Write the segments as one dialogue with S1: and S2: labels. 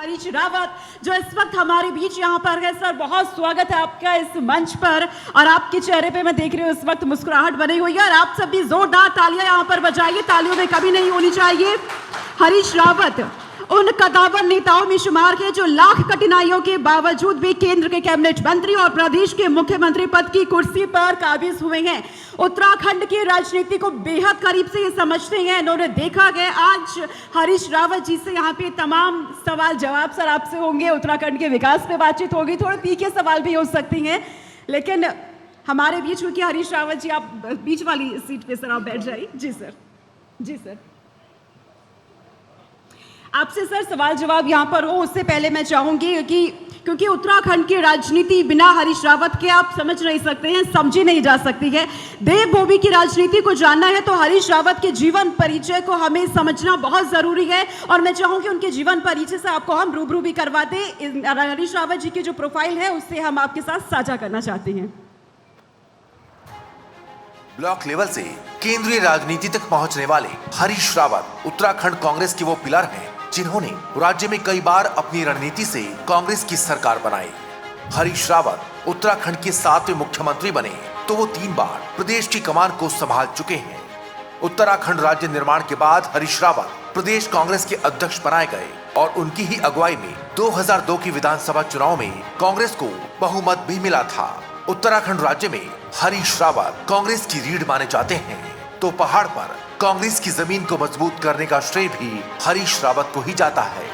S1: हरीश रावत जो इस वक्त हमारे बीच यहाँ पर है। सर बहुत स्वागत है आपका इस मंच पर और आपके चेहरे पे मैं देख रही हूँ इस वक्त मुस्कुराहट बनी हुई है और आप सब भी जोरदार तालियां यहाँ पर बजाइए, तालियों में कमी नहीं होनी चाहिए। हरीश रावत उन कद्दावर नेताओं में शुमार है जो लाख कठिनाइयों के बावजूद भी केंद्र के कैबिनेट मंत्री और प्रदेश के मुख्यमंत्री पद की कुर्सी पर काबिज हुए हैं। उत्तराखंड की राजनीति को बेहद करीब से ये समझते हैं, इन्होंने देखा गया। आज हरीश रावत जी से यहाँ पे तमाम सवाल जवाब सर आपसे होंगे, उत्तराखंड के विकास पे बातचीत होगी, थोड़े तीखे सवाल भी हो सकती हैं, लेकिन हमारे बीच क्योंकि हरीश रावत जी आप बीच वाली सीट पे सर आप बैठ जाइए। जी सर, जी सर, आपसे सर सवाल जवाब यहाँ पर हो उससे पहले मैं चाहूंगी क्योंकि उत्तराखंड की राजनीति बिना हरीश रावत के आप समझ नहीं सकते हैं, समझी नहीं जा सकती है। देवभूमि की राजनीति को जानना है तो हरीश रावत के जीवन परिचय को हमें समझना बहुत जरूरी है और मैं चाहूंगी उनके जीवन परिचय से आपको हम रूबरू भी करवा दें। हरीश रावत जी की जो प्रोफाइल है उससे हम आपके साथ साझा करना चाहते हैं।
S2: ब्लॉक लेवल से केंद्रीय राजनीति तक पहुंचने वाले हरीश रावत उत्तराखंड कांग्रेस के वो पिलर हैं जिन्होंने राज्य में कई बार अपनी रणनीति से कांग्रेस की सरकार बनाई। हरीश रावत उत्तराखंड के 7वें मुख्यमंत्री बने तो वो 3 बार प्रदेश की कमान को संभाल चुके हैं। उत्तराखंड राज्य निर्माण के बाद हरीश रावत प्रदेश कांग्रेस के अध्यक्ष बनाए गए और उनकी ही अगुवाई में 2002 की विधानसभा चुनाव में कांग्रेस को बहुमत भी मिला था। उत्तराखंड राज्य में हरीश रावत कांग्रेस की रीढ़ माने जाते हैं तो पहाड़ पर कांग्रेस की जमीन को मजबूत करने का श्रेय भी हरीश रावत को ही जाता है।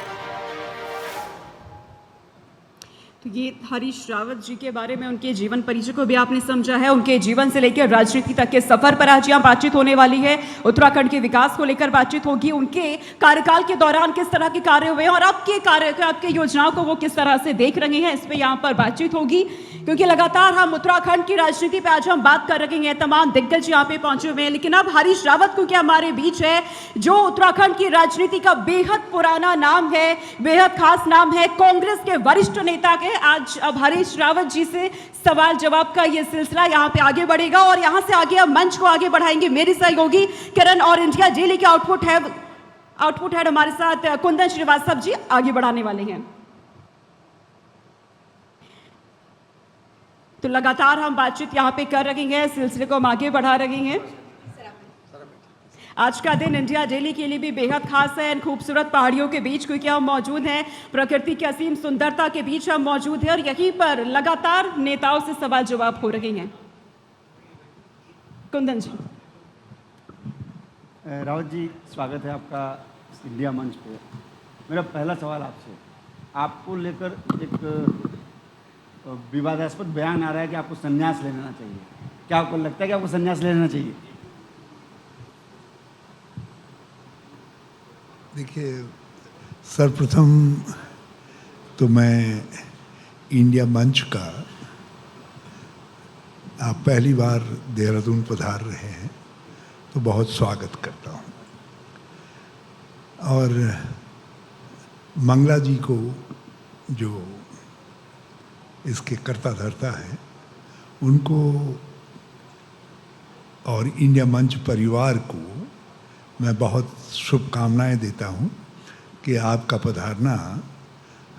S1: तो ये हरीश रावत जी के बारे में उनके जीवन परिचय को भी आपने समझा है, उनके जीवन से लेकर राजनीति तक के सफर पर आज यहाँ बातचीत होने वाली है। उत्तराखंड के विकास को लेकर बातचीत होगी, उनके कार्यकाल के दौरान किस तरह के कार्य हुए हैं और आपके योजनाओं को वो किस तरह से देख रहे हैं, इस पर यहाँ पर बातचीत होगी। क्योंकि लगातार हम उत्तराखंड की राजनीति पे आज हम बात कर रहे हैं, तमाम दिग्गज यहाँ पे पहुंचे हुए हैं, लेकिन अब हरीश रावत को क्या हमारे बीच है जो उत्तराखंड की राजनीति का बेहद पुराना नाम है, बेहद खास नाम है, कांग्रेस के वरिष्ठ नेता के। आज अब हरीश रावत जी से सवाल जवाब का ये सिलसिला यहाँ पे आगे बढ़ेगा और यहाँ से आगे अब मंच को आगे बढ़ाएंगे मेरी सहयोगी किरण और इंडिया डेली के आउटपुट हेड हमारे साथ कुंदन श्रीवास्तव जी आगे बढ़ाने वाले हैं। तो लगातार हम बातचीत यहाँ पे कर रहे हैं, सिलसिले को हम आगे बढ़ा रहे हैं। आज का दिन इंडिया डेली के लिए भी बेहद खास है। इन खूबसूरत पहाड़ियों के बीच क्योंकि हम मौजूद हैं, प्रकृति की असीम सुंदरता के बीच हम मौजूद हैं और यहीं पर लगातार नेताओं से सवाल जवाब हो रहे हैं। कुंदन जी।
S3: रावत जी, स्वागत है आपका इंडिया मंच पे। मेरा पहला सवाल आपसे, आपको लेकर एक विवादास्पद बयान आ रहा है कि आपको संन्यास ले लेना चाहिए। क्या आपको लगता है कि आपको संन्यास ले लेना चाहिए?
S4: देखिए, सर्वप्रथम तो मैं इंडिया मंच का, आप पहली बार देहरादून पधार रहे हैं तो बहुत स्वागत करता हूँ और मंगला जी को जो इसके कर्ता धर्ता है उनको और इंडिया मंच परिवार को मैं बहुत शुभकामनाएं देता हूं कि आपका पधारना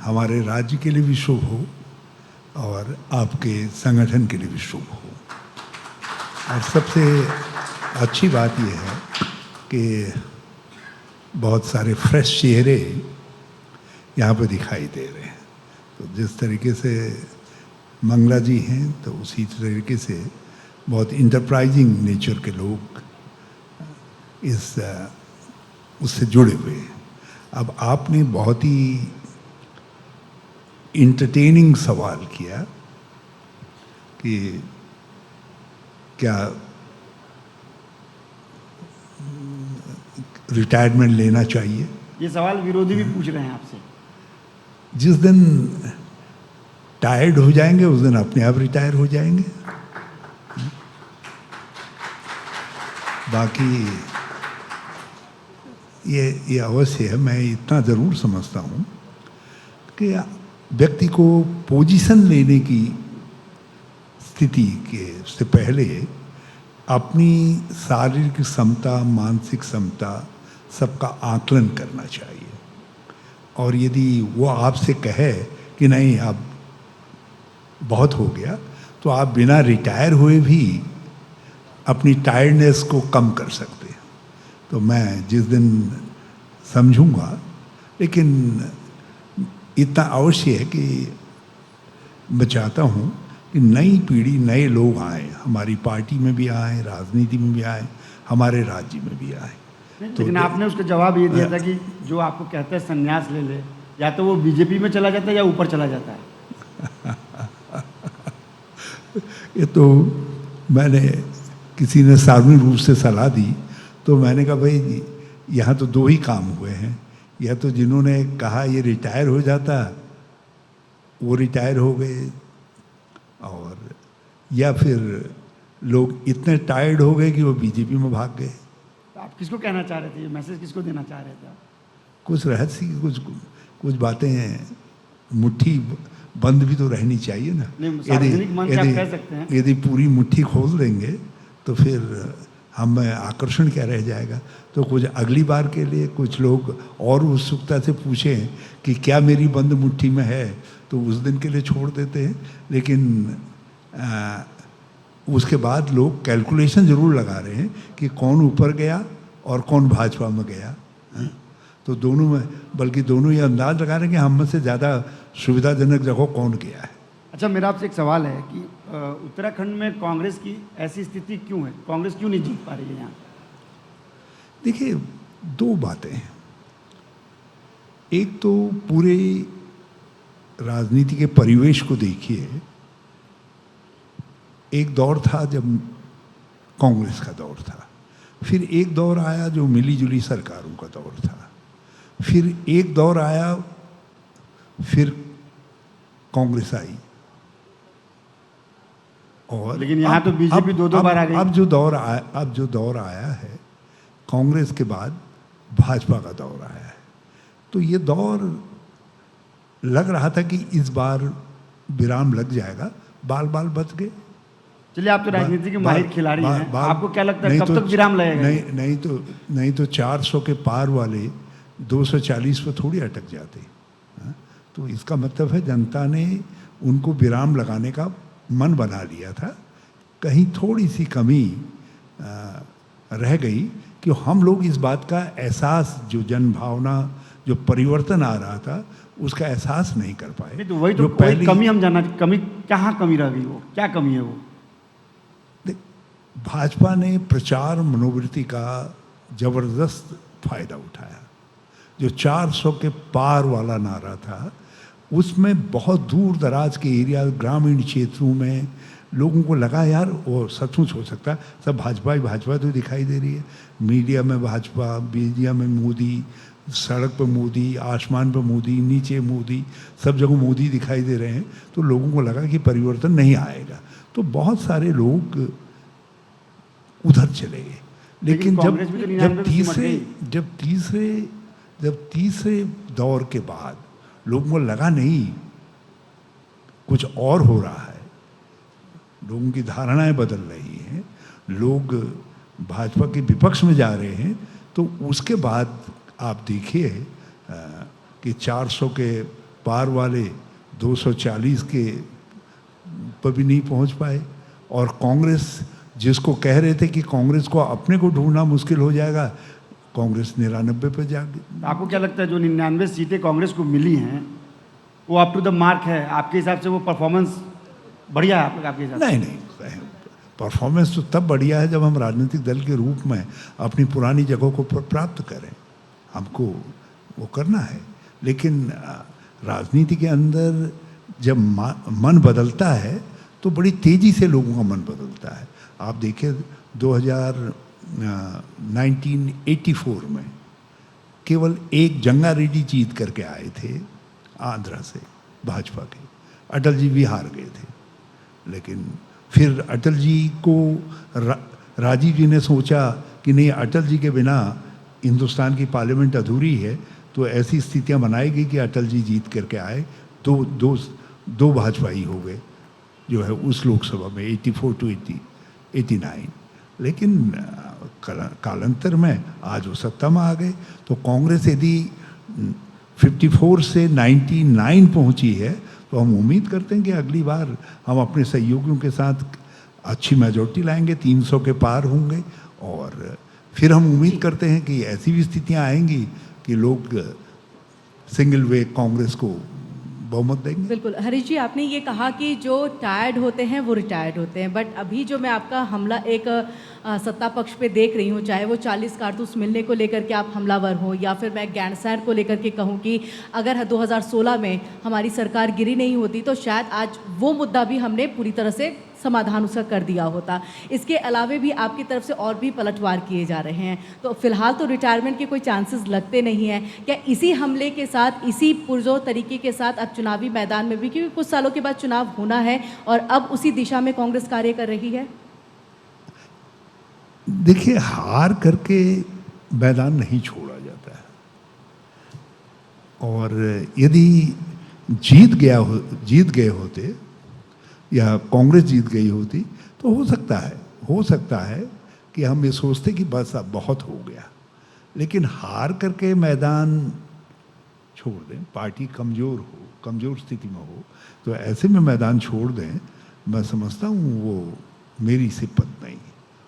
S4: हमारे राज्य के लिए भी शुभ हो और आपके संगठन के लिए भी शुभ हो। और सबसे अच्छी बात यह है कि बहुत सारे फ्रेश चेहरे यहाँ पर दिखाई दे रहे हैं। तो जिस तरीके से मंगला जी हैं तो उसी तरीके से बहुत इंटरप्राइजिंग नेचर के लोग उससे जुड़े हुए हैं। अब आपने बहुत ही इंटरटेनिंग सवाल किया कि क्या रिटायरमेंट लेना चाहिए।
S3: ये सवाल विरोधी भी पूछ रहे हैं आपसे।
S4: जिस दिन टायर्ड हो जाएंगे उस दिन अपने आप रिटायर हो जाएंगे। बाकी ये अवश्य है। मैं इतना ज़रूर समझता हूँ कि व्यक्ति को पोजीशन लेने की स्थिति के से पहले अपनी शारीरिक क्षमता, मानसिक क्षमता सबका आकलन करना चाहिए। और यदि वो आपसे कहे कि नहीं अब बहुत हो गया, तो आप बिना रिटायर हुए भी अपनी टायर्डनेस को कम कर सकते हैं। तो मैं जिस दिन समझूंगा, लेकिन इतना अवश्य है कि मैं चाहता हूँ कि नई पीढ़ी, नए लोग आए, हमारी पार्टी में भी आए, राजनीति में भी आए, हमारे राज्य में भी आए।
S3: लेकिन आपने उसका जवाब ये दिया था कि जो आपको कहते हैं संन्यास ले ले, या तो वो बीजेपी में चला जाता है या ऊपर चला जाता है।
S4: ये तो मैंने, किसी ने सार्वजनिक रूप से सलाह दी, तो मैंने कहा भाई यहाँ तो दो ही काम हुए हैं, या तो जिन्होंने कहा ये रिटायर हो जाता वो रिटायर हो गए, और या फिर लोग इतने टायर्ड हो गए कि वो बीजेपी में भाग गए।
S3: तो आप किसको कहना चाह रहे थे, ये मैसेज किसको देना चाह रहे थे आप?
S4: कुछ रहस्य की कुछ बातें मुट्ठी बंद भी तो रहनी चाहिए ना।
S3: नहीं, सार्वजनिक मंच आप कह सकते हैं।
S4: यदि पूरी मुट्ठी खोल देंगे तो फिर हम में आकर्षण क्या रह जाएगा। तो कुछ अगली बार के लिए कुछ लोग और उत्सुकता से पूछें कि क्या मेरी बंद मुट्ठी में है, तो उस दिन के लिए छोड़ देते हैं। लेकिन उसके बाद लोग कैलकुलेशन ज़रूर लगा रहे हैं कि कौन ऊपर गया और कौन भाजपा में गया। तो दोनों में, बल्कि दोनों ये अंदाज लगा रहे हैं कि हम में से ज़्यादा सुविधाजनक जगह कौन गया है।
S3: अच्छा, मेरा आपसे एक सवाल है कि उत्तराखंड में कांग्रेस की ऐसी स्थिति क्यों है, कांग्रेस क्यों नहीं जीत पा रही है यहाँ?
S4: देखिए, दो बातें हैं। एक तो पूरे राजनीति के परिवेश को देखिए। एक दौर था जब कांग्रेस का दौर था, फिर एक दौर आया जो मिली जुली सरकारों का दौर था, फिर एक दौर आया, फिर कांग्रेस आई, और
S3: लेकिन यहाँ तो बीजेपी दो बार आ गई।
S4: अब जो दौर आया है कांग्रेस के बाद भाजपा का दौर आया है। तो ये दौर लग रहा था कि इस बार विराम लग जाएगा, बाल बाल बच गए।
S3: चलिए, आप तो राजनीति के माहिर खिलाड़ी हैं, आपको क्या लगता है कब तक विराम लगेगा?
S4: नहीं तो 400 के पार वाले 240 पर थोड़ी अटक जाते। तो इसका मतलब है जनता ने उनको विराम लगाने का मन बना लिया था। कहीं थोड़ी सी कमी रह गई कि हम लोग इस बात का एहसास, जो जन भावना, जो परिवर्तन आ रहा था, उसका एहसास नहीं कर पाए।
S3: तो वही तो पहली कमी हम जानना, कमी कहाँ कमी रह गई, वो क्या कमी है वो?
S4: भाजपा ने प्रचार मनोवृत्ति का जबरदस्त फायदा उठाया। जो 400 के पार वाला नारा था, उसमें बहुत दूर दराज के एरिया, ग्रामीण क्षेत्रों में लोगों को लगा यार वो सचमुच हो सकता है। सब भाजपा ही भाजपा तो दिखाई दे रही है, मीडिया में भाजपा, मीडिया में मोदी, सड़क पर मोदी, आसमान पर मोदी, नीचे मोदी, सब जगह मोदी दिखाई दे रहे हैं। तो लोगों को लगा कि परिवर्तन नहीं आएगा, तो बहुत सारे लोग उधर चले गए। लेकिन जब तीसरे दौर के बाद लोगों को लगा नहीं, कुछ और हो रहा है, लोगों की धारणाएं बदल रही हैं, लोग भाजपा के विपक्ष में जा रहे हैं, तो उसके बाद आप देखिए कि 400 के पार वाले 240 के पर भी नहीं पहुंच पाए। और कांग्रेस, जिसको कह रहे थे कि कांग्रेस को अपने को ढूंढना मुश्किल हो जाएगा, कांग्रेस 99 पर जा गई।
S3: आपको क्या लगता है जो 99 सीटें कांग्रेस को मिली हैं वो अप टू द मार्क है? आपके हिसाब से वो परफॉर्मेंस बढ़िया है आपके हिसाब से?
S4: नहीं, परफॉर्मेंस तो तब बढ़िया है जब हम राजनीतिक दल के रूप में अपनी पुरानी जगहों को प्राप्त करें। हमको वो करना है। लेकिन राजनीति के अंदर जब मन बदलता है तो बड़ी तेज़ी से लोगों का मन बदलता है। आप देखिए 1984 में केवल एक जंगा रेड्डी जीत करके आए थे आंध्रा से भाजपा के, अटल जी भी हार गए थे। लेकिन फिर अटल जी को राजीव जी ने सोचा कि नहीं, अटल जी के बिना हिंदुस्तान की पार्लियामेंट अधूरी है, तो ऐसी स्थितियां बनाएगी कि अटल जी जीत करके आए। दो भाजपाई हो गए जो है उस लोकसभा में 84 to 89। लेकिन कालांतर में आज वो सत्ता में आ गए। तो कांग्रेस यदि 54 से 99 पहुंची है, तो हम उम्मीद करते हैं कि अगली बार हम अपने सहयोगियों के साथ अच्छी मेजॉरिटी लाएंगे, 300 के पार होंगे, और फिर हम उम्मीद करते हैं कि ऐसी भी स्थितियां आएंगी कि लोग सिंगल वे कांग्रेस को बहुमत देंगे।
S5: बिल्कुल। हरीश जी, आपने ये कहा कि जो टायर्ड होते हैं वो रिटायर्ड होते हैं, बट अभी जो मैं आपका हमला एक सत्ता पक्ष पे देख रही हूँ, चाहे वो 40 कारतूस मिलने को लेकर के आप हमलावर हो, या फिर मैं गैंडसैर को लेकर के कहूँ कि अगर 2016 में हमारी सरकार गिरी नहीं होती तो शायद आज वो मुद्दा भी हमने पूरी तरह से समाधान उसका कर दिया होता। इसके अलावे भी आपकी तरफ से और भी पलटवार किए जा रहे हैं, तो फिलहाल तो रिटायरमेंट के कोई चांसेस लगते नहीं हैं। क्या इसी हमले के साथ, इसी पुरजोर तरीके के साथ अब चुनावी मैदान में भी, क्योंकि कुछ सालों के बाद चुनाव होना है और अब उसी दिशा में कांग्रेस कार्य कर रही है?
S4: देखिए, हार करके मैदान नहीं छोड़ा जाता है, और यदि जीत गए होते या कांग्रेस जीत गई होती तो हो सकता है कि हम ये सोचते कि बस अब बहुत हो गया, लेकिन हार करके मैदान छोड़ दें, पार्टी कमज़ोर स्थिति में हो, तो ऐसे में मैदान छोड़ दें, मैं समझता हूँ वो मेरी सिपत नहीं।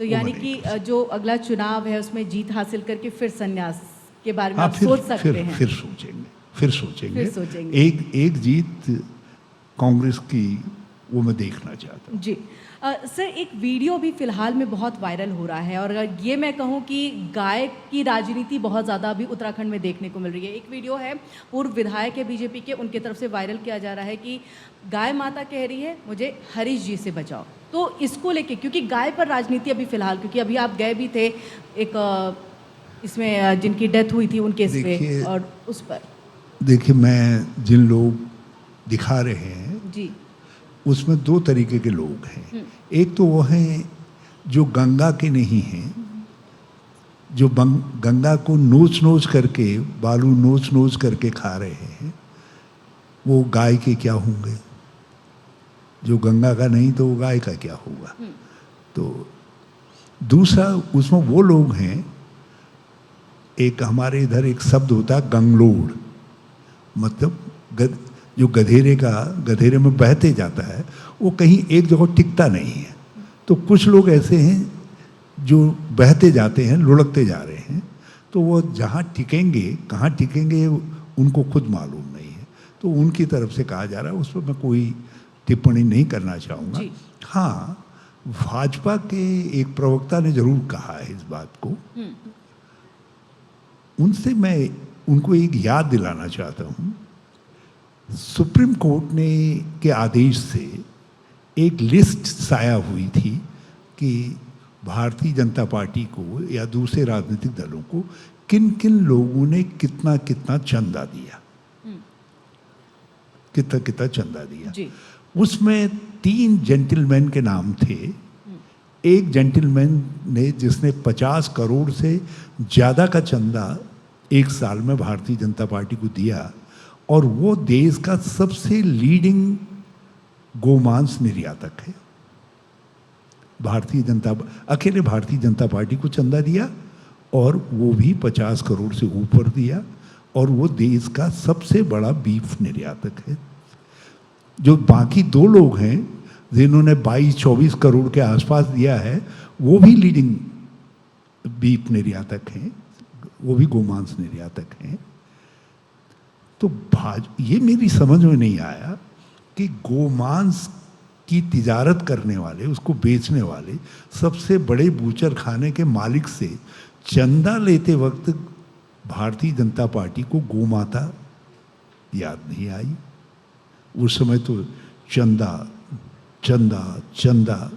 S5: तो यानी कि जो अगला चुनाव है उसमें जीत हासिल करके फिर संन्यास के बारे में
S4: हाँ,
S5: आप सोच सकते हैं?
S4: फिर सोचेंगे। एक जीत कांग्रेस की वो मैं देखना चाहता हूँ।
S5: जी। सर, एक वीडियो भी फिलहाल में बहुत वायरल हो रहा है, और ये मैं कहूँ कि गाय की राजनीति बहुत ज़्यादा अभी उत्तराखंड में देखने को मिल रही है। एक वीडियो है, पूर्व विधायक है बीजेपी के, उनके तरफ से वायरल किया जा रहा है कि गाय माता कह रही है मुझे हरीश जी से बचाओ। तो इसको लेके, क्योंकि गाय पर राजनीति अभी फिलहाल, क्योंकि अभी आप गए भी थे एक इसमें जिनकी डेथ हुई थी उनके इस पे, और उस पर
S4: देखिए, मैं जिन लोग दिखा रहे हैं
S5: जी,
S4: उसमें दो तरीके के लोग हैं। एक तो वो हैं जो गंगा के नहीं हैं, जो गंगा को नोच करके, बालू नोच करके खा रहे हैं, वो गाय के क्या होंगे? जो गंगा का नहीं तो वो गाय का क्या होगा? तो दूसरा उसमें वो लोग हैं, एक हमारे इधर एक शब्द होता है गंगलोड़, मतलब जो गधेरे में बहते जाता है, वो कहीं एक जगह टिकता नहीं है। तो कुछ लोग ऐसे हैं जो बहते जाते हैं, लुढ़कते जा रहे हैं, तो वो जहाँ टिकेंगे, कहाँ टिकेंगे उनको खुद मालूम नहीं है। तो उनकी तरफ से कहा जा रहा है, उस पर मैं कोई टिप्पणी नहीं करना चाहूँगा। हाँ, भाजपा के एक प्रवक्ता ने जरूर कहा है इस बात को, उनसे मैं उनको एक याद दिलाना चाहता हूँ। सुप्रीम कोर्ट ने के आदेश से एक लिस्ट शाया हुई थी कि भारतीय जनता पार्टी को या दूसरे राजनीतिक दलों को किन किन लोगों ने कितना कितना चंदा दिया, कितना चंदा दिया जी। उसमें 3 जेंटलमैन के नाम थे। एक जेंटलमैन ने जिसने 50 करोड़ से ज़्यादा का चंदा एक साल में भारतीय जनता पार्टी को दिया, और वो देश का सबसे लीडिंग गोमांस निर्यातक है। अकेले भारतीय जनता पार्टी को चंदा दिया, और वो भी 50 करोड़ से ऊपर दिया, और वो देश का सबसे बड़ा बीफ निर्यातक है। जो बाकी 2 लोग हैं जिन्होंने 22-24 करोड़ के आसपास दिया है, वो भी लीडिंग बीफ निर्यातक हैं, वो भी गोमांस निर्यातक हैं। तो ये मेरी समझ में नहीं आया कि गोमांस की तिजारत करने वाले, उसको बेचने वाले सबसे बड़े बूचर खाने के मालिक से चंदा लेते वक्त भारतीय जनता पार्टी को गोमाता याद नहीं आई। उस समय तो चंदा चंदा चंदा,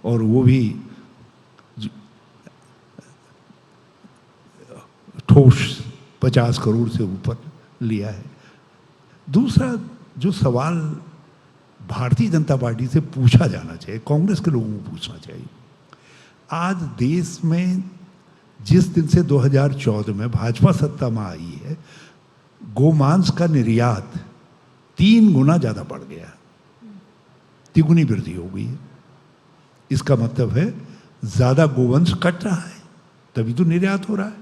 S4: और वो भी ठोस 50 करोड़ से ऊपर लिया है। दूसरा जो सवाल भारतीय जनता पार्टी से पूछा जाना चाहिए, कांग्रेस के लोगों को पूछना चाहिए, आज देश में जिस दिन से 2014 में भाजपा सत्ता में आई है, गोमांस का निर्यात 3 गुना ज़्यादा बढ़ गया, 3 गुनी वृद्धि हो गई है। इसका मतलब है ज़्यादा गोवंश कट रहा है, तभी तो निर्यात हो रहा है।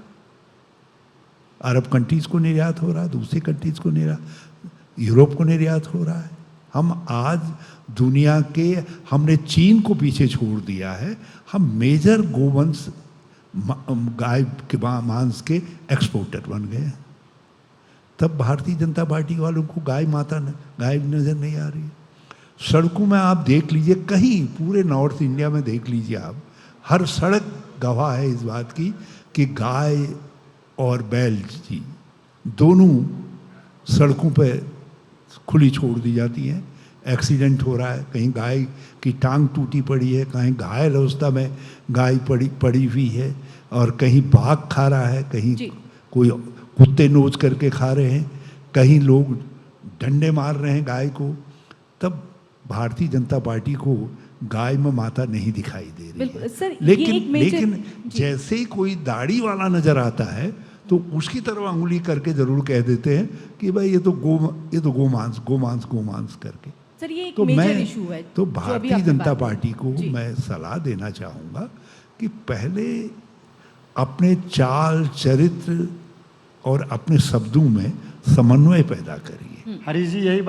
S4: अरब कंट्रीज़ को निर्यात हो रहा है, दूसरी कंट्रीज़ को निर्यात, यूरोप को निर्यात हो रहा है। हम आज दुनिया के, हमने चीन को पीछे छोड़ दिया है, हम मेजर गोवंश गाय के मांस के एक्सपोर्टर बन गए हैं। तब भारतीय जनता पार्टी वालों को गाय माता गाय नज़र नहीं आ रही है। सड़कों में आप देख लीजिए, कहीं पूरे नॉर्थ इंडिया में देख लीजिए आप, हर सड़क गवाह है इस बात की कि गाय और बैल जी दोनों सड़कों पे खुली छोड़ दी जाती हैं। एक्सीडेंट हो रहा है, कहीं गाय की टांग टूटी पड़ी है, कहीं घायल अवस्था में गाय पड़ी हुई है, और कहीं बाघ खा रहा है, कहीं कोई कुत्ते नोच करके खा रहे हैं, कहीं लोग डंडे मार रहे हैं गाय को। तब भारतीय जनता पार्टी को गाय में माता नहीं दिखाई दे रही है।
S5: सर,
S4: लेकिन जैसे ही कोई दाढ़ी वाला नजर आता है तो उसकी तरफ अंगुली करके जरूर कह देते हैं कि भाई ये तो गोमांस करके।
S5: सर, ये एक
S4: तो
S5: मेजर इशू है।
S4: तो भारतीय जनता पार्टी को मैं सलाह देना चाहूँगा कि पहले अपने चाल चरित्र और अपने शब्दों में समन्वय पैदा करिए।
S3: हरीश जी यही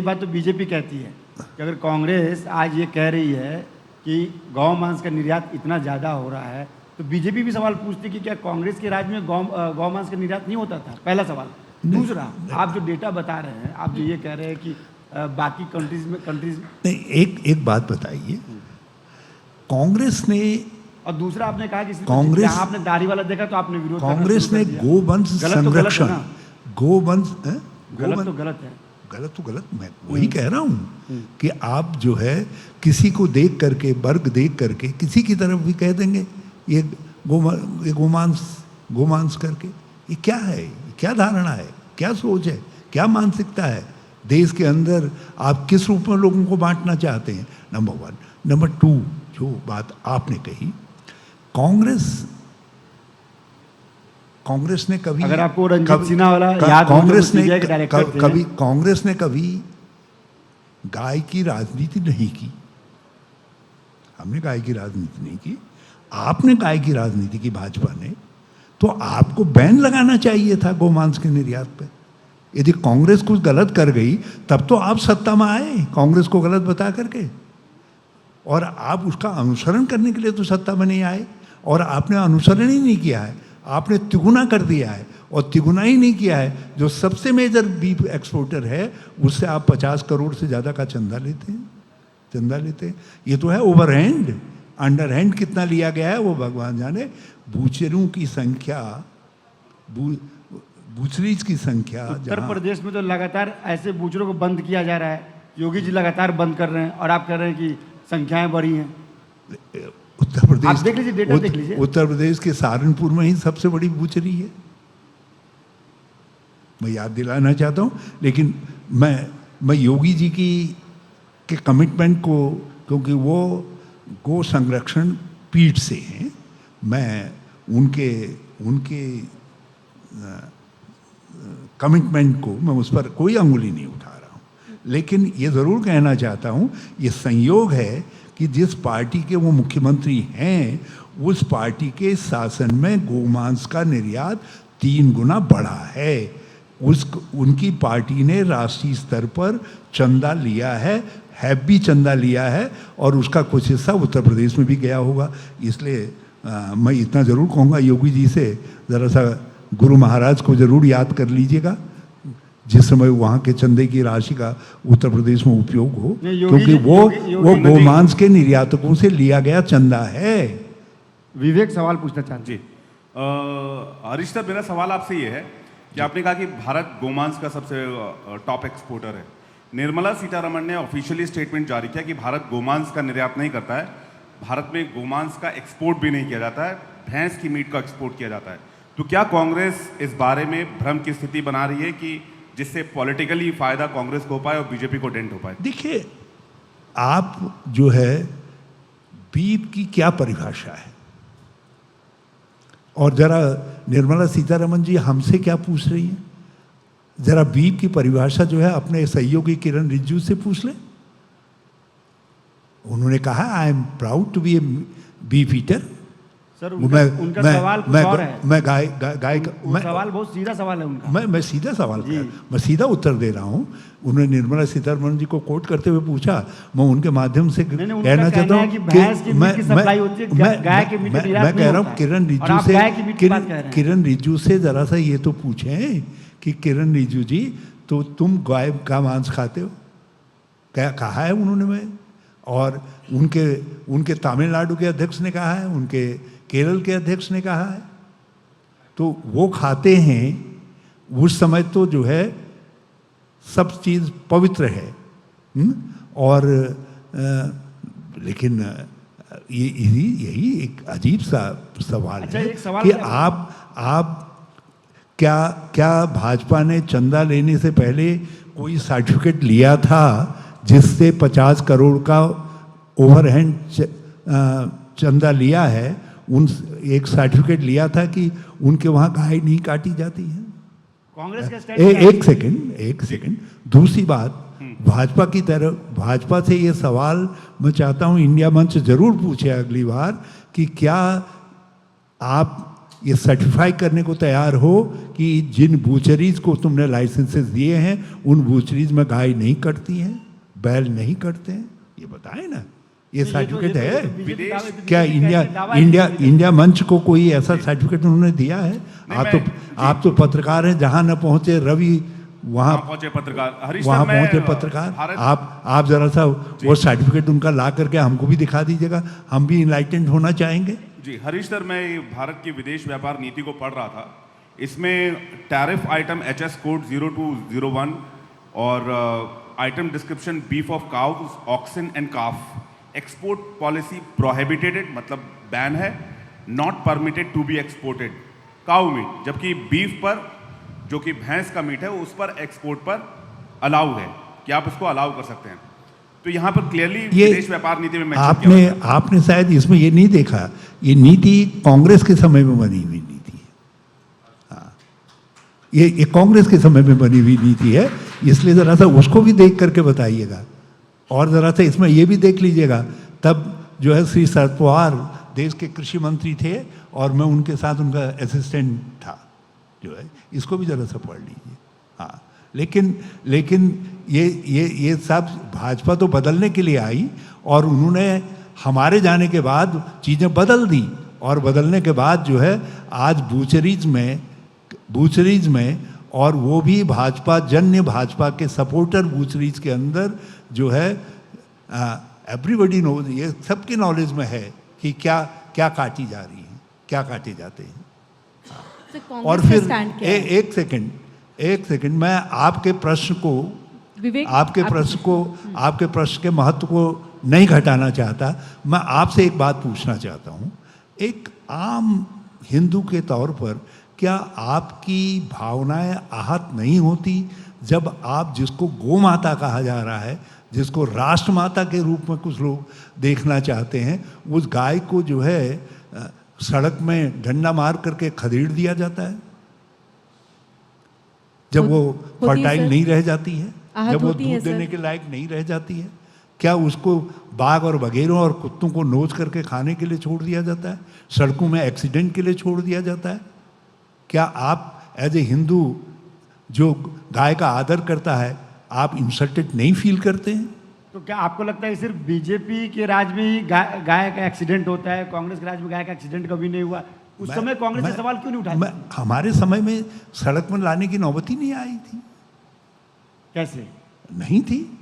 S3: बात तो बीजेपी कहती है कि अगर कांग्रेस आज ये कह रही है कि गौ मांस का निर्यात इतना ज़्यादा हो रहा है, तो बीजेपी भी सवाल पूछती कि क्या कांग्रेस के राज में गौ मांस का निर्यात नहीं होता था? पहला सवाल। दूसरा, आप जो डेटा बता रहे हैं, आप जो ये कह रहे हैं कि बाकी कंट्रीज
S4: नहीं, एक बात बताइए, कांग्रेस ने,
S3: और दूसरा आपने कहा कि
S4: कांग्रेस,
S3: आपने दाढ़ी वाला देखा तो आपने विरोध,
S4: कांग्रेस ने गोवंश संरक्षण, गोवंश
S3: गलत तो गलत है,
S4: गलत तो गलत, मैं वही कह रहा हूँ कि आप जो है किसी को देख करके, वर्ग देख करके किसी की तरफ भी कह देंगे ये गोमांस करके, ये क्या है? क्या धारणा है? क्या सोच है? क्या मानसिकता है? देश के अंदर आप किस रूप में लोगों को बांटना चाहते हैं? नंबर 1। नंबर 2, जो बात आपने कही, कांग्रेस ने कभी,
S3: अगर आपको रंजीत सिन्हा वाला याद हो,
S4: कांग्रेस ने कभी गाय की राजनीति नहीं की। हमने गाय की राजनीति नहीं की, आपने गाय की राजनीति की भाजपा ने। तो आपको बैन लगाना चाहिए था गोमांस के निर्यात पे। यदि कांग्रेस कुछ गलत कर गई तब तो आप सत्ता में आए कांग्रेस को गलत बता करके, और आप उसका अनुसरण करने के लिए तो सत्ता में नहीं आए, और आपने अनुसरण ही नहीं किया है, आपने तिगुना कर दिया है। और तिगुना ही नहीं किया है, जो सबसे मेजर बीफ एक्सपोर्टर है उससे आप 50 करोड़ से ज़्यादा का चंदा लेते हैं। ये तो है ओवरहैंड। अंडरहैंड कितना लिया गया है वो भगवान जाने। बूचरों की संख्या, बूचरीज की संख्या,
S3: उत्तर प्रदेश में तो लगातार ऐसे बूचरों को बंद किया जा रहा है। योगी जी लगातार बंद कर रहे हैं और आप कह रहे हैं कि संख्याएं बढ़ी हैं।
S4: उत्तर प्रदेश,
S3: आप देख लीजिए, डेटा देख लीजिए।
S4: उत्तर प्रदेश के सहारनपुर में ही सबसे बड़ी बूचरी है। मैं याद दिलाना चाहता हूँ, लेकिन मैं योगी जी के कमिटमेंट को, क्योंकि वो गो संरक्षण पीठ से हैं, मैं उनके कमिटमेंट को, मैं उस पर कोई अंगुली नहीं उठा रहा हूँ। लेकिन ये ज़रूर कहना चाहता हूँ, ये संयोग है कि जिस पार्टी के वो मुख्यमंत्री हैं, उस पार्टी के शासन में गोमांस का निर्यात 3 गुना बढ़ा है। उनकी पार्टी ने राष्ट्रीय स्तर पर चंदा लिया है, हैवी चंदा लिया है, और उसका कुछ हिस्सा उत्तर प्रदेश में भी गया होगा। इसलिए मैं इतना ज़रूर कहूँगा योगी जी से, ज़रा सा गुरु महाराज को ज़रूर याद कर लीजिएगा जिस समय वहाँ के चंदे की राशि का उत्तर प्रदेश में उपयोग हो, क्योंकि वो गोमांस के निर्यातकों से लिया गया चंदा है।
S3: विवेक सवाल पूछना चाहते
S6: जी। हरीश सर, मेरा सवाल आपसे ये है कि आपने कहा कि भारत गोमांस का सबसे टॉप एक्सपोर्टर है। निर्मला सीतारमण ने ऑफिशियली स्टेटमेंट जारी किया कि भारत गोमांस का निर्यात नहीं करता है, भारत में गोमांस का एक्सपोर्ट भी नहीं किया जाता है, भैंस की मीट का एक्सपोर्ट किया जाता है। तो क्या कांग्रेस इस बारे में भ्रम की स्थिति बना रही है कि जिससे पॉलिटिकली फायदा कांग्रेस को हो पाए और बीजेपी को डेंट हो पाए?
S4: देखिए, आप जो है बीफ की क्या परिभाषा है, और जरा निर्मला सीतारमण जी हमसे क्या पूछ रही हैं, जरा बीफ की परिभाषा जो है अपने सहयोगी किरण रिजिजू से पूछ लें। उन्होंने कहा I am proud to be a beef eater.
S3: Sir,
S4: उनका
S3: सवाल कुछ और है।
S4: मैं गाय
S3: वो सवाल बहुत सीधा सवाल है उनका।
S4: मैं सीधा सवाल मैं सीधा उत्तर दे रहा हूँ। उन्होंने निर्मला सीतारमण जी को कोट करते हुए पूछा, मैं उनके माध्यम से कहना चाहता हूँ
S3: कि भैंस की मीट की सप्लाई होती है, गाय की मीट की निर्यात
S4: मैं कह रहा हूँ किरण रिजिजू से जरा सा ये तो पूछें कि किरण रिजिजू जी, तो तुम गाय का मांस खाते हो? क्या कहा है उन्होंने? मैं और उनके तमिलनाडु के अध्यक्ष ने कहा है, उनके केरल के अध्यक्ष ने कहा है, तो वो खाते हैं। उस समय तो जो है सब चीज़ पवित्र है। और लेकिन यही एक अजीब सा सवाल है कि आप क्या भाजपा ने चंदा लेने से पहले कोई सर्टिफिकेट लिया था जिससे 50 करोड़ का ओवरहैंड चंदा लिया है? एक सर्टिफिकेट लिया था कि उनके वहाँ गाय नहीं काटी जाती है।
S3: कांग्रेस का
S4: एक सेकंड दूसरी बात, भाजपा से ये सवाल मैं चाहता हूँ इंडिया मंच जरूर पूछे अगली बार कि क्या आप ये सर्टिफाई करने को तैयार हो कि जिन बूचरीज को तुमने लाइसेंसेस दिए हैं उन बूचरीज में गाय नहीं कटती हैं, बैल नहीं कटते हैं? ये बताएं ना, ये सर्टिफिकेट है क्या? इंडिया मंच को कोई ऐसा सर्टिफिकेट उन्होंने दिया है? आप तो पत्रकार हैं, जहां न पहुंचे रवि वहां
S6: पहुंचे पत्रकार।
S4: वहां पहुंचे पत्रकार। आप जरा सा वो सर्टिफिकेट उनका ला करके हमको भी दिखा दीजिएगा, हम भी इनलाइटेंड होना चाहेंगे।
S6: जी हरीश सर, मैं भारत की विदेश व्यापार नीति को पढ़ रहा था। इसमें टैरिफ आइटम HS कोड 0201 और item description beef of cows, oxen and calf, export policy prohibited मतलब बैन है, not permitted to be exported cow meat, जबकि बीफ पर जो कि भैंस का मीट है उस पर एक्सपोर्ट पर अलाउ है कि आप उसको अलाउ कर सकते हैं। तो यहाँ पर क्लियरली विदेश व्यापार नीति में
S4: आपने शायद इसमें ये नहीं देखा, ये नीति कांग्रेस के समय में बनी हुई नीति है। हाँ, ये कांग्रेस के समय में बनी हुई नीति है, इसलिए जरा सा उसको भी देख करके बताइएगा। और ज़रा सा इसमें ये भी देख लीजिएगा, तब जो है श्री शरद पवार देश के कृषि मंत्री थे और मैं उनके साथ उनका असिस्टेंट था, जो है इसको भी ज़रा सा पढ़ लीजिए। हाँ, लेकिन ये सब भाजपा तो बदलने के लिए आई और उन्होंने हमारे जाने के बाद चीज़ें बदल दी, और बदलने के बाद जो है आज बूचरीज में और वो भी भाजपा के सपोर्टर बूचरीज के अंदर जो है एवरीबॉडी नोज, ये सबके नॉलेज में है कि क्या काटी जा रही है, क्या काटे जाते हैं। और फिर एक सेकंड मैं आपके प्रश्न के महत्व को नहीं घटाना चाहता। मैं आपसे एक बात पूछना चाहता हूँ, एक आम हिंदू के तौर पर क्या आपकी भावनाएं आहत नहीं होती जब आप जिसको गौ माता कहा जा रहा है, जिसको राष्ट्र माता के रूप में कुछ लोग देखना चाहते हैं, उस गाय को जो है सड़क में डंडा मार करके खदेड़ दिया जाता है जब वो फर्टाइल नहीं रह जाती है, जब वो दूध देने के लायक नहीं रह जाती है? क्या उसको बाघ और बघेरों और कुत्तों को नोच करके खाने के लिए छोड़ दिया जाता है? सड़कों में एक्सीडेंट के लिए छोड़ दिया जाता है? क्या आप एज ए हिंदू जो गाय का आदर करता है, आप इंसल्टेड नहीं फील करते हैं?
S3: तो क्या आपको लगता है सिर्फ बीजेपी के राज में ही गाय का एक्सीडेंट होता है, कांग्रेस के राज में गाय का एक्सीडेंट कभी नहीं हुआ? उस समय कांग्रेस ने सवाल क्यों नहीं उठाया?
S4: हमारे समय में सड़क में लाने की नौबत ही नहीं आई थी।
S3: कैसे नहीं
S4: थी?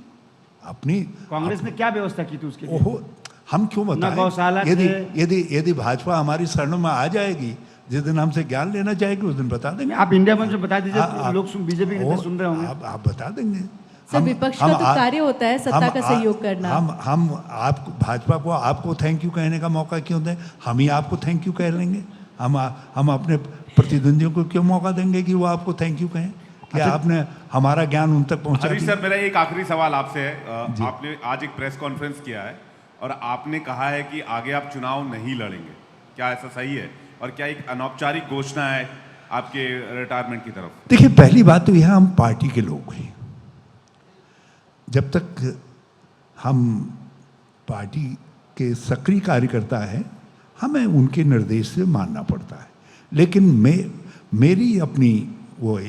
S4: अपनी
S3: कांग्रेस ने क्या व्यवस्था की थी उसके लिए?
S4: ओहो, हम क्यों बताएं? यदि भाजपा हमारी शरण में आ जाएगी, जिस दिन हमसे ज्ञान लेना चाहेगी उस दिन बता देंगे।
S3: आप इंडिया मंच में बता दीजिए, लोग बीजेपी के सुन रहे होंगे।
S4: आप बता देंगे।
S5: सर, विपक्ष का तो कार्य होता है सत्ता का सहयोग करना।
S4: हम आपको भाजपा को आपको थैंक यू कहने का मौका क्यों दें? हम ही आपको थैंक यू कह लेंगे। हम अपने प्रतिद्वंदियों को क्यों मौका देंगे कि वो आपको थैंक यू कहें? क्या आपने हमारा ज्ञान उन तक पहुंचा दिया?
S6: सर, मेरा एक आखिरी सवाल आपसे है। आपने आज एक प्रेस कॉन्फ्रेंस किया है और आपने कहा है कि आगे आप चुनाव नहीं लड़ेंगे, क्या ऐसा सही है? और क्या एक अनौपचारिक घोषणा है आपके रिटायरमेंट की तरफ?
S4: देखिए, पहली बात तो यह हम पार्टी के लोग हैं। जब तक हम पार्टी के सक्रिय कार्यकर्ता हैं, हमें उनके निर्देश से मानना पड़ता है। लेकिन मेरी अपनी वो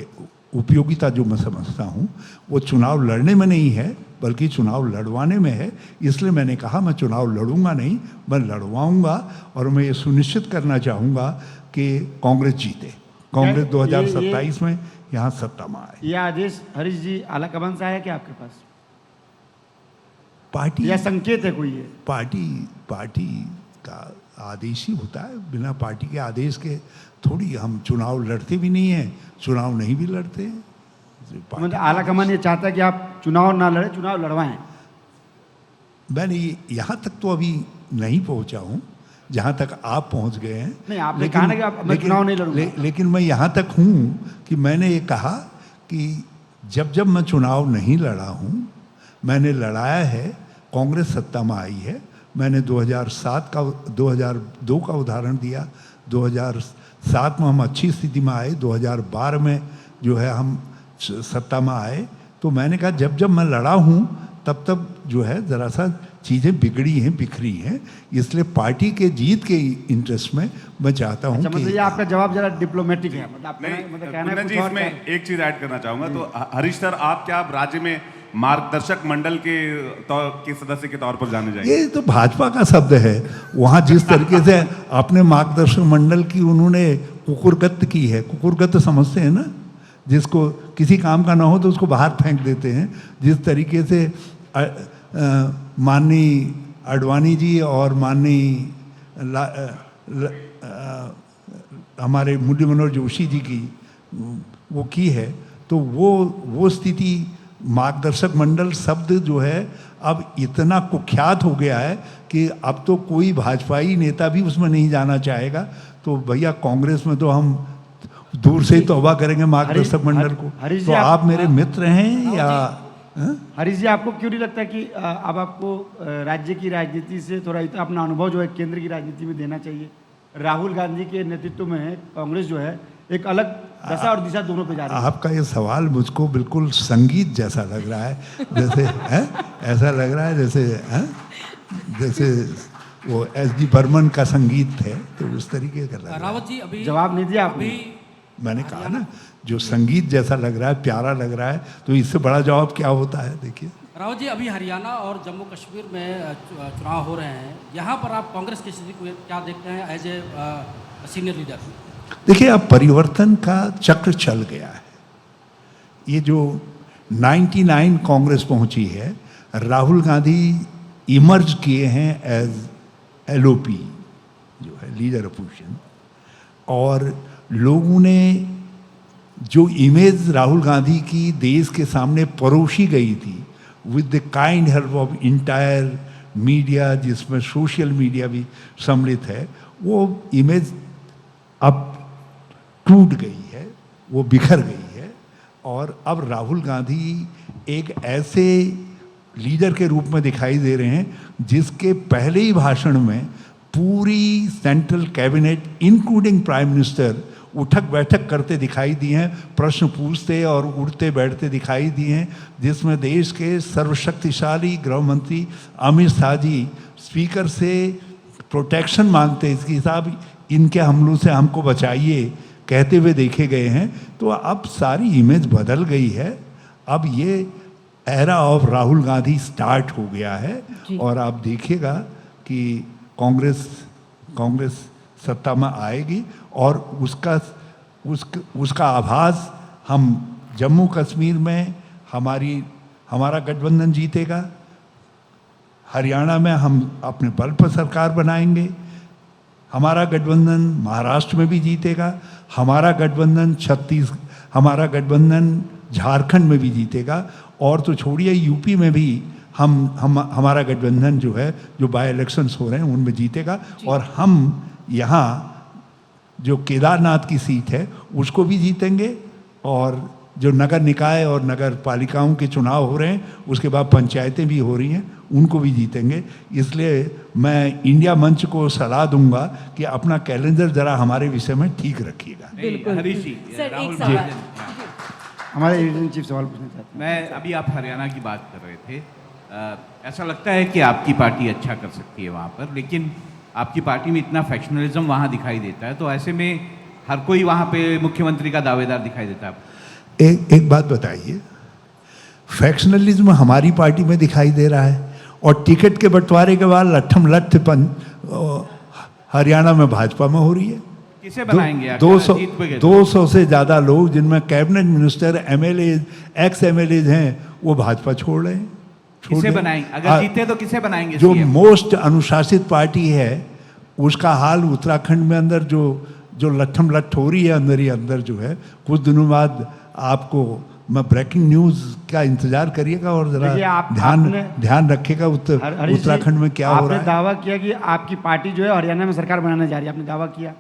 S4: उपयोगिता जो मैं समझता हूँ वो चुनाव लड़ने में नहीं है बल्कि चुनाव लड़वाने में है। इसलिए मैंने कहा मैं चुनाव लड़ूंगा नहीं, मैं लड़वाऊंगा और मैं ये सुनिश्चित करना चाहूँगा कि कांग्रेस जीते, कांग्रेस 2027 में यहाँ सत्ता में आए।
S3: यह आदेश हरीश जी आलाकमान से आया क्या आपके पास,
S4: पार्टी
S3: या संकेत है कोई ये?
S4: पार्टी का आदेश ही होता है, बिना पार्टी के आदेश के थोड़ी हम चुनाव लड़ते भी नहीं हैं, चुनाव नहीं भी लड़ते हैं।
S3: मतलब आलाकमान ये चाहता है कि आप चुनाव ना लड़े, चुनाव लड़वाएं।
S4: मैंने यहाँ तक तो अभी नहीं पहुँचा हूँ जहाँ तक आप पहुँच गए हैं।
S3: नहीं, आपने कहा ना कि मैं चुनाव नहीं लड़ूंगा।
S4: लेकिन मैं यहाँ तक हूँ कि मैंने ये कहा कि जब मैं चुनाव नहीं लड़ा हूँ, मैंने लड़ाया है, कांग्रेस सत्ता में आई है। मैंने 2002 का उदाहरण दिया। 2007 में हम अच्छी स्थिति में आए, 2012 में जो है हम सत्ता में आए। तो मैंने कहा जब मैं लड़ा हूँ तब जो है ज़रा सा चीज़ें बिगड़ी हैं, बिखरी हैं, इसलिए पार्टी के जीत के इंटरेस्ट में मैं चाहता हूँ।
S3: अच्छा, मतलब ये आपका जवाब जरा डिप्लोमेटिक है, मतलब
S6: नहीं,
S3: कहना है
S6: कुंदन जी,
S3: कुछ और
S6: इसमें
S3: क्या?
S6: एक चीज ऐड करना चाहूंगा। तो हरीश सर, आप क्या राज्य में मार्गदर्शक मंडल के सदस्य के तौर पर जाने जाएंगे?
S4: ये तो भाजपा का शब्द है। वहाँ जिस तरीके से अपने मार्गदर्शक मंडल की उन्होंने कुकुरगत की है, कुकुरगत समझते हैं ना, जिसको किसी काम का ना हो तो उसको बाहर फेंक देते हैं। जिस तरीके से माननीय आडवाणी जी और माननीय हमारे मुरली मनोहर जोशी जी की वो की है, तो वो स्थिति मार्गदर्शक मंडल शब्द जो है अब इतना कुख्यात हो गया है कि अब तो कोई भाजपाई नेता भी उसमें नहीं जाना चाहेगा। तो भैया कांग्रेस में तो हम दूर से ही तौबा करेंगे मार्गदर्शक मंडल को। तो आप मेरे मित्र हैं या
S3: हरीश जी, आपको क्यों नहीं लगता कि अब आपको राज्य की राजनीति से थोड़ा अपना अनुभव जो है केंद्र की राजनीति में देना चाहिए? राहुल गांधी के नेतृत्व में कांग्रेस जो है एक अलग दशा और दिशा दोनों पे जा रही है।
S4: आपका ये सवाल मुझको बिल्कुल संगीत जैसा लग रहा है, जैसे है ऐसा लग रहा है जैसे वो एस.डी. बर्मन का संगीत है, तो उस तरीके का लग रहा है।
S7: रावत जी, अभी
S3: जवाब नहीं दिया आपने।
S4: मैंने कहा ना, जो संगीत जैसा लग रहा है, प्यारा लग रहा है, तो इससे बड़ा जवाब क्या होता है? देखिए
S7: रावत जी, अभी हरियाणा और जम्मू कश्मीर में चुनाव हो रहे हैं, यहाँ पर आप कांग्रेस की स्थिति को क्या देखते हैं एज ए सीनियर लीडर?
S4: देखिए, अब परिवर्तन का चक्र चल गया है। ये जो 99 कांग्रेस पहुंची है, राहुल गांधी इमर्ज किए हैं एज LOP जो है लीडर अपोजिशन, और लोगों ने जो इमेज राहुल गांधी की देश के सामने परोसी गई थी with the kind help of entire media, जिसमें सोशल मीडिया भी सम्मिलित है, वो इमेज अब टूट गई है, वो बिखर गई है। और अब राहुल गांधी एक ऐसे लीडर के रूप में दिखाई दे रहे हैं जिसके पहले ही भाषण में पूरी central cabinet including prime minister उठक बैठक करते दिखाई दिए हैं, प्रश्न पूछते और उड़ते बैठते दिखाई दिए हैं, जिसमें देश के सर्वशक्तिशाली गृह मंत्री अमित शाह जी स्पीकर से प्रोटेक्शन मांगते, इसकी साहब इनके हमलों से हमको बचाइए कहते हुए देखे गए हैं। तो अब सारी इमेज बदल गई है। अब ये era of Rahul Gandhi start हो गया है, और आप देखिएगा कि कांग्रेस सत्ता में आएगी, और उसका आभास हम जम्मू कश्मीर में हमारा गठबंधन जीतेगा, हरियाणा में हम अपने बल पर सरकार बनाएंगे, हमारा गठबंधन महाराष्ट्र में भी जीतेगा, हमारा गठबंधन झारखंड में भी जीतेगा, और तो छोड़िए यूपी में भी हमारा गठबंधन जो है, जो बाय इलेक्शंस हो रहे हैं उनमें जीतेगा, और हम यहाँ जो केदारनाथ की सीट है उसको भी जीतेंगे, और जो नगर निकाय और नगर पालिकाओं के चुनाव हो रहे हैं, उसके बाद पंचायतें भी हो रही हैं, उनको भी जीतेंगे। इसलिए मैं इंडिया मंच को सलाह दूंगा कि अपना कैलेंडर जरा हमारे विषय में ठीक रखिएगा।
S8: हरीश जी,
S5: सर,
S8: राहुल
S5: एक सवाल।
S3: हमारे एडिटर चीफ सवाल पूछना चाहते हैं।
S8: मैं अभी आप हरियाणा की बात कर रहे थे, ऐसा लगता है कि आपकी पार्टी अच्छा कर सकती है वहाँ पर, लेकिन आपकी पार्टी में इतना फैक्शनलिज्म वहाँ दिखाई देता है, तो ऐसे में हर कोई वहाँ पे मुख्यमंत्री का दावेदार दिखाई देता है।
S4: एक बात बताइए, फैक्शनलिज्म हमारी पार्टी में दिखाई दे रहा है और टिकट के बंटवारे के बाद लट्ठम लट्ठ हरियाणा में भाजपा में हो रही है।
S8: किसे बनाएंगे आप?
S4: 200 से ज़्यादा लोग जिनमें cabinet minister, MLA, ex MLA हैं, वो भाजपा छोड़ रहे हैं।
S8: किसे बनाएंगे अगर जीते तो? किसे बनाएंगे?
S4: जो मोस्ट अनुशासित पार्टी है उसका हाल उत्तराखंड में अंदर जो लट्ठम लट्ठ हो रही है अंदर ही अंदर जो है, कुछ दिनों बाद आपको मैं ब्रेकिंग न्यूज का इंतजार करिएगा और जरा ध्यान रखिएगा उत्तराखंड में क्या हो रहा है।
S3: आपने दावा किया कि आपकी पार्टी जो है हरियाणा में सरकार बनाने जा रही है, आपने दावा किया।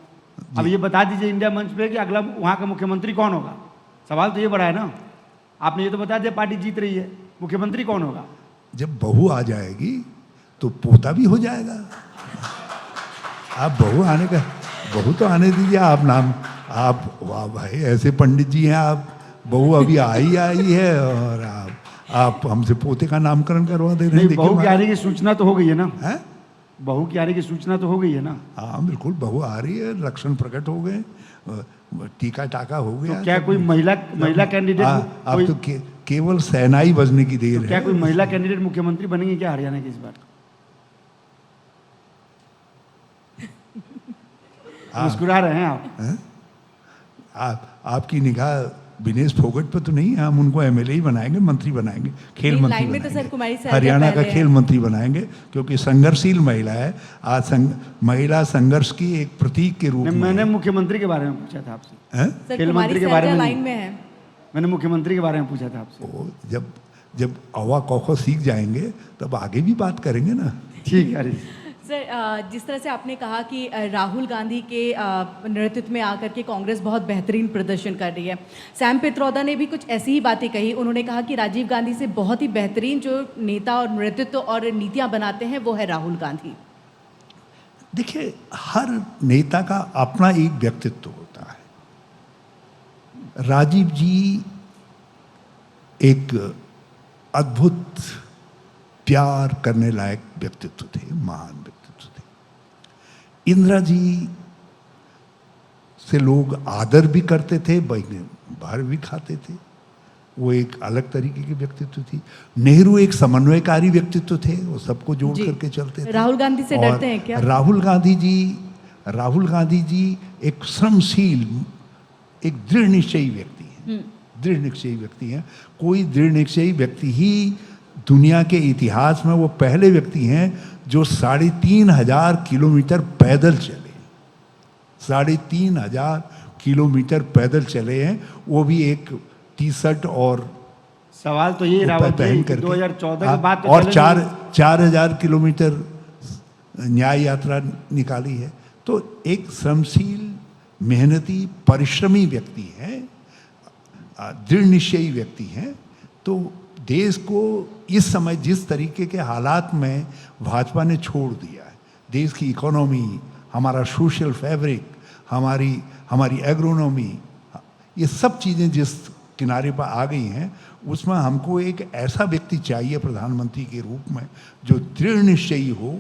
S3: अब ये बता दीजिए इंडिया मंच पे कि अगला वहाँ का मुख्यमंत्री कौन होगा। सवाल तो ये बड़ा है ना, आपने ये तो बता दिया पार्टी जीत रही है, मुख्यमंत्री कौन होगा?
S4: जब बहू आ जाएगी तो पोता भी हो जाएगा। आप बहू तो आने दीजिए। आप वाह भाई, ऐसे पंडित जी हैं आप। बहू अभी आई है और आप हमसे पोते का नामकरण करवा दे रहे हैं।
S3: बहू की आने की सूचना तो हो गई है ना?
S4: है,
S3: बहू की आने की सूचना तो हो गई है ना?
S4: हाँ बिल्कुल, बहू आ रही है, लक्षण प्रकट हो गए, टीका टाका हो गया।
S3: तो क्या कोई महिला कैंडिडेट?
S4: आप तो केवल सहनाई बजने की देर है।
S3: क्या कोई महिला कैंडिडेट मुख्यमंत्री बनेंगे क्या हरियाणा के इस बार? मुस्कुरा रहे हैं आप।
S4: आपकी निगाह विनेश फोगट पर तो नहीं है। हम उनको एमएलए ही बनाएंगे, मंत्री बनाएंगे, खेल मंत्री बनाएंगे, हरियाणा का खेल मंत्री बनाएंगे, क्योंकि संघर्षशील महिला है। आज महिला संघर्ष की एक प्रतीक के रूप में।
S3: मैंने मुख्यमंत्री के बारे में पूछा था आपसे, खेल मंत्री के बारे में मैंने मुख्यमंत्री के बारे में पूछा था आपसे।
S4: जब अवा कौखो सीख जाएंगे तब आगे भी बात करेंगे ना।
S3: ठीक है
S5: सर, जिस तरह से आपने कहा कि राहुल गांधी के नेतृत्व में आकर के कांग्रेस बहुत बेहतरीन प्रदर्शन कर रही है, सैम पित्रोदा ने भी कुछ ऐसी ही बातें कही। उन्होंने कहा कि राजीव गांधी से बहुत ही बेहतरीन जो नेता और नेतृत्व और नीतियां बनाते हैं वो है राहुल गांधी।
S4: देखिए, हर नेता का अपना एक व्यक्तित्व होता है। राजीव जी एक अद्भुत प्यार करने लायक व्यक्तित्व थे, महान व्यक्तित्व थे। इंदिरा जी से लोग आदर भी करते थे, बाहर भी खाते थे। वो एक अलग तरीके की व्यक्तित्व थी। नेहरू एक समन्वयकारी व्यक्तित्व थे, वो सबको जोड़ करके चलते थे।
S5: राहुल गांधी से डरते हैं क्या?
S4: राहुल गांधी जी एक श्रमशील, एक दृढ़ निश्चयी व्यक्ति हैं। दृढ़ निश्चयी व्यक्ति हैं। कोई दृढ़ निश्चयी व्यक्ति ही दुनिया के इतिहास में वो पहले व्यक्ति हैं जो 3,500 किलोमीटर पैदल चले। 3,500 किलोमीटर पैदल चले हैं, वो भी एक टी शर्ट और
S3: सवाल तो ये
S4: पहन कर
S3: 2014 की बात तो
S4: और 4,000 किलोमीटर न्याय यात्रा निकाली है। तो एक श्रमशील, मेहनती, परिश्रमी व्यक्ति है, दृढ़ निश्चयी व्यक्ति हैं। तो देश को इस समय जिस तरीके के हालात में भाजपा ने छोड़ दिया है, देश की इकोनॉमी, हमारा सोशल फैब्रिक, हमारी एग्रोनॉमी, ये सब चीज़ें जिस किनारे पर आ गई हैं, उसमें हमको एक ऐसा व्यक्ति चाहिए प्रधानमंत्री के रूप में जो दृढ़ निश्चयी हो,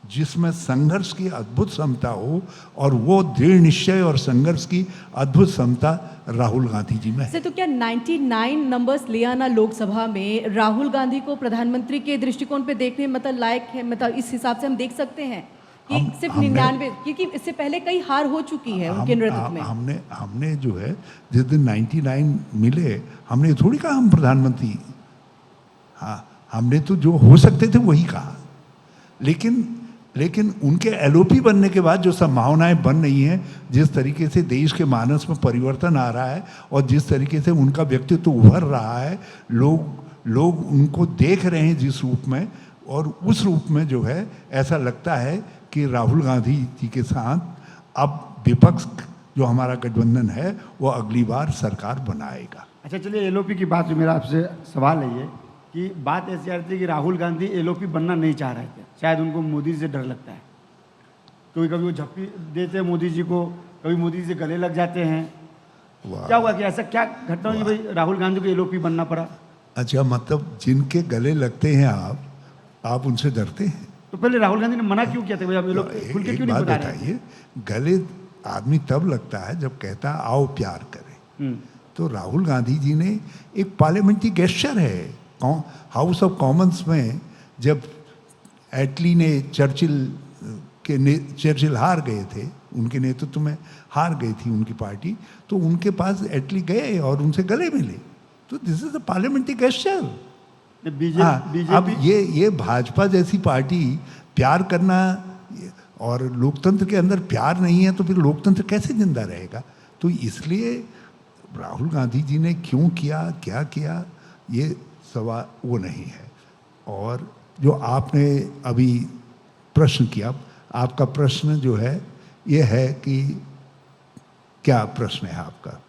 S4: जिसमें संघर्ष की अद्भुत क्षमता हो, और वो दृढ़ निश्चय और संघर्ष की अद्भुत क्षमता राहुल गांधी जी में है।
S5: सर, तो क्या 99 नंबर्स ले आना लोकसभा में राहुल गांधी को प्रधानमंत्री के दृष्टिकोण पे देखने लायक है? इस हिसाब से हम देख सकते हैं कि सिर्फ 99, क्योंकि इससे पहले कई हार हो चुकी है उनके नेतृत्व में।
S4: हमने जो है जिस दिन 99 मिले, हमने थोड़ी कहा हम प्रधानमंत्री, हाँ हमने तो जो हो सकते थे वही कहा। लेकिन उनके एलओपी बनने के बाद जो संभावनाएं बन रही हैं, जिस तरीके से देश के मानस में परिवर्तन आ रहा है और जिस तरीके से उनका व्यक्तित्व उभर रहा है, लोग उनको देख रहे हैं जिस रूप में, और उस रूप में जो है ऐसा लगता है कि राहुल गांधी जी के साथ अब विपक्ष जो हमारा गठबंधन है वो अगली बार सरकार बनाएगा।
S3: अच्छा चलिए, एलओपी की बात जो मेरा आपसे सवाल है ये कि बात ऐसी आ रही थी कि राहुल गांधी एलओपी बनना नहीं चाह रहे थे, शायद उनको मोदी से डर लगता है, क्योंकि कभी वो झप्पी देते हैं मोदी जी को, कभी मोदी जी से गले लग जाते हैं। क्या हुआ कि ऐसा क्या घटना हुई भाई राहुल गांधी को एलओपी बनना पड़ा?
S4: अच्छा, मतलब जिनके गले लगते हैं आप उनसे डरते हैं?
S3: तो तो पहले राहुल गांधी ने मना क्यों किया था भाई, अब ये लोग खुल के
S4: एक
S3: क्यों नहीं
S4: बात
S3: बता रहे हैं?
S4: बताइए, गले आदमी तब लगता है जब कहता है आओ प्यार करें। तो राहुल गांधी जी ने एक पार्लियामेंट्री गेस्चर है, हाउस ऑफ कॉमन्स में जब एटली ने चर्चिल हार गए थे, उनके नेतृत्व में हार गई थी उनकी पार्टी, तो उनके पास एटली गए और उनसे गले मिले। तो this is a parliamentary gesture. अब
S3: बीजेपी
S4: ये भाजपा जैसी पार्टी प्यार करना, और लोकतंत्र के अंदर प्यार नहीं है तो फिर लोकतंत्र कैसे जिंदा रहेगा? तो इसलिए राहुल गांधी जी ने क्यों किया, क्या किया, ये सवाल वो नहीं है। और जो आपने अभी प्रश्न किया, आपका प्रश्न जो है ये है कि क्या प्रश्न है आपका?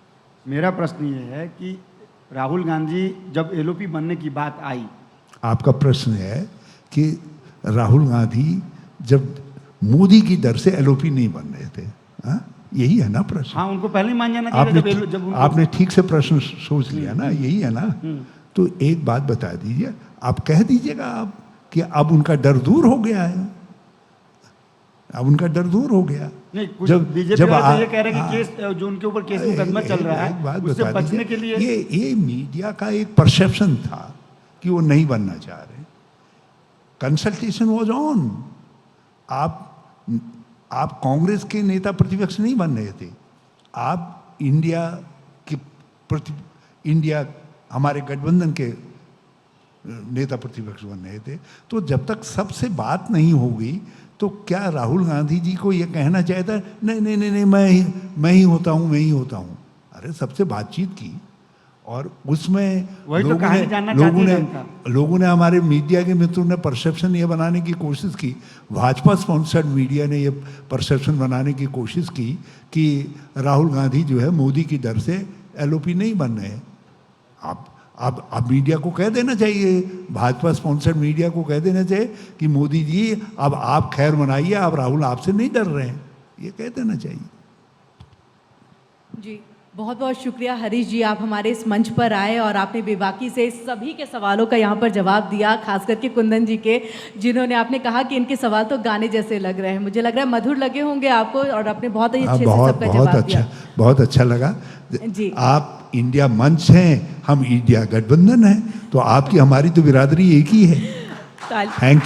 S3: मेरा प्रश्न ये है कि राहुल गांधी जब एलओपी बनने की बात आई,
S4: आपका प्रश्न है कि राहुल गांधी जब मोदी की दर से एलओपी नहीं बन रहे थे, हाँ? यही है ना प्रश्न?
S3: हाँ, उनको पहले ही मान जाना चाहिए जब उनको...
S4: आपने ठीक से प्रश्न सोच लिया ना, यही है ना? तो एक बात बता दीजिए, आप कह दीजिएगा आप कि अब उनका डर दूर हो गया है, अब उनका डर दूर हो गया।
S3: नहीं, कुछ बीजेपी वाले तो ये कह रहे हैं कि केस जो उनके ऊपर केस मुकदमा चल रहा है, उससे बचने के लिए
S4: ये मीडिया का एक परसेप्शन था कि वो नहीं बनना चाह रहे। Consultation was on. आप कांग्रेस के नेता प्रतिपक्ष नहीं बन रहे थे, आप इंडिया हमारे गठबंधन के नेता प्रतिपक्ष बन रहे थे। तो जब तक सबसे बात नहीं होगी तो क्या राहुल गांधी जी को ये कहना चाहिए था नहीं नहीं नहीं, नहीं मैं ही होता हूँ? अरे सबसे बातचीत की, और उसमें लोगों ने हमारे मीडिया के मित्रों ने परसेप्शन ये बनाने की कोशिश की, भाजपा स्पॉन्सर्ड मीडिया ने ये परसेप्शन बनाने की कोशिश की कि राहुल गांधी जो है मोदी की दर से एलओपी नहीं बन रहे हैं। अब मीडिया को कह देना चाहिए, भाजपा स्पॉन्सर्ड मीडिया को कह देना चाहिए कि मोदी जी अब आप खैर मनाइए, अब राहुल आपसे नहीं डर रहे हैं, ये कह देना चाहिए।
S5: जी, बहुत बहुत शुक्रिया हरीश जी, आप हमारे इस मंच पर आए और आपने बेबाकी से सभी के सवालों का यहाँ पर जवाब दिया, खास करके कुंदन जी के, जिन्होंने आपने कहा कि इनके सवाल तो गाने जैसे लग रहे हैं। मुझे लग रहा है मधुर लगे होंगे आपको, और आपने बहुत ही अच्छे से सबका जवाब दिया।
S4: बहुत अच्छा लगा
S5: जी।
S4: आप इंडिया मंच हैं, हम इंडिया गठबंधन हैं, तो आपकी हमारी तो बिरादरी एक ही है। Thank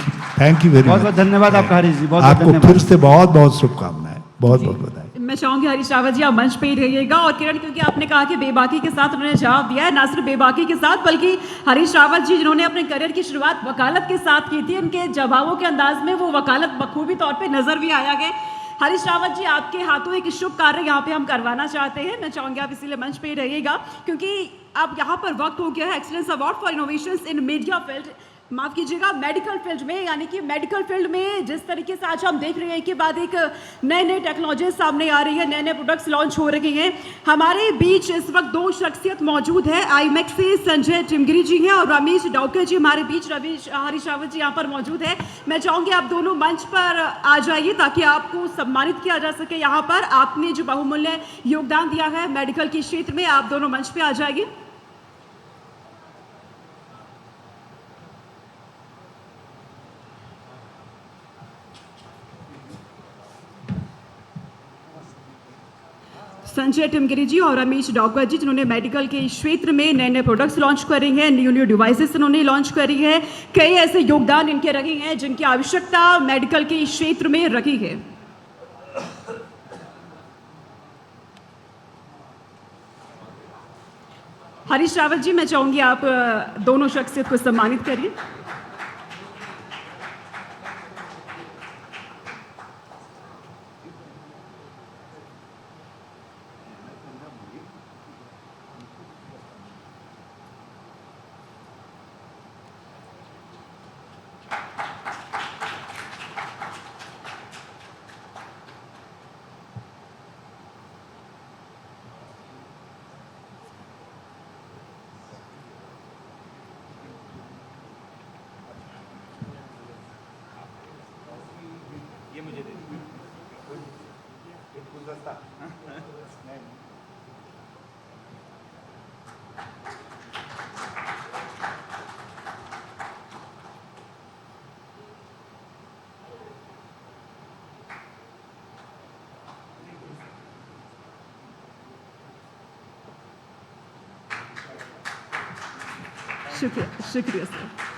S4: you very much.
S3: बहुत बहुत धन्यवाद आपका हरीश जी, बहुत
S4: आपको फिर से बहुत बहुत शुभकामनाएं, बहुत बहुत बधाई।
S1: मैं चाहूंगी हरीश रावत जी आप मंच पे ही रहिएगा। और किरण, क्योंकि आपने कहा कि बेबाकी के साथ उन्होंने जवाब दिया है, ना सिर्फ बेबाकी के साथ बल्कि हरीश रावत जी जिन्होंने अपने करियर की शुरुआत वकालत के साथ की थी, उनके जवाबों के अंदाज में वो वकालत बखूबी तौर पे नजर भी आया गया। हरीश रावत जी, आपके हाथों एक शुभ कार्य यहाँ पे हम करवाना चाहते हैं। मैं चाहूंगी आप इसीलिए मंच पे ही रहिएगा, क्योंकि अब यहाँ पर वक्त हो गया है excellence award for innovations in media field, माफ कीजिएगा मेडिकल फील्ड में। यानी कि मेडिकल फील्ड में जिस तरीके से आज हम देख रहे हैं कि बाद एक नए टेक्नोलॉजी सामने आ रही है, नए प्रोडक्ट्स लॉन्च हो रहे हैं। हमारे बीच इस वक्त दो शख्सियत मौजूद है, आईमेक्स से संजय टिमगिरी जी हैं और रमेश डाउकर जी हमारे बीच, हरीश रावत जी यहाँ पर मौजूद है। मैं चाहूँगी आप दोनों मंच पर आ जाइए ताकि आपको सम्मानित किया जा सके। यहाँ पर आपने जो बहुमूल्य योगदान दिया है मेडिकल के क्षेत्र में, आप दोनों मंच पर आ जाइए। संजय टिमगिरी जी और रमेश डाउकर जी, जिन्होंने मेडिकल के क्षेत्र में नए प्रोडक्ट्स लॉन्च करे हैं, न्यू डिवाइसेस इन्होंने लॉन्च करी है, कई ऐसे योगदान इनके रहे हैं जिनकी आवश्यकता मेडिकल के क्षेत्र में रही है। हरीश रावत जी, मैं चाहूंगी आप दोनों शख्सियत को सम्मानित करिए। शुक्रिया शुक्रिया सर।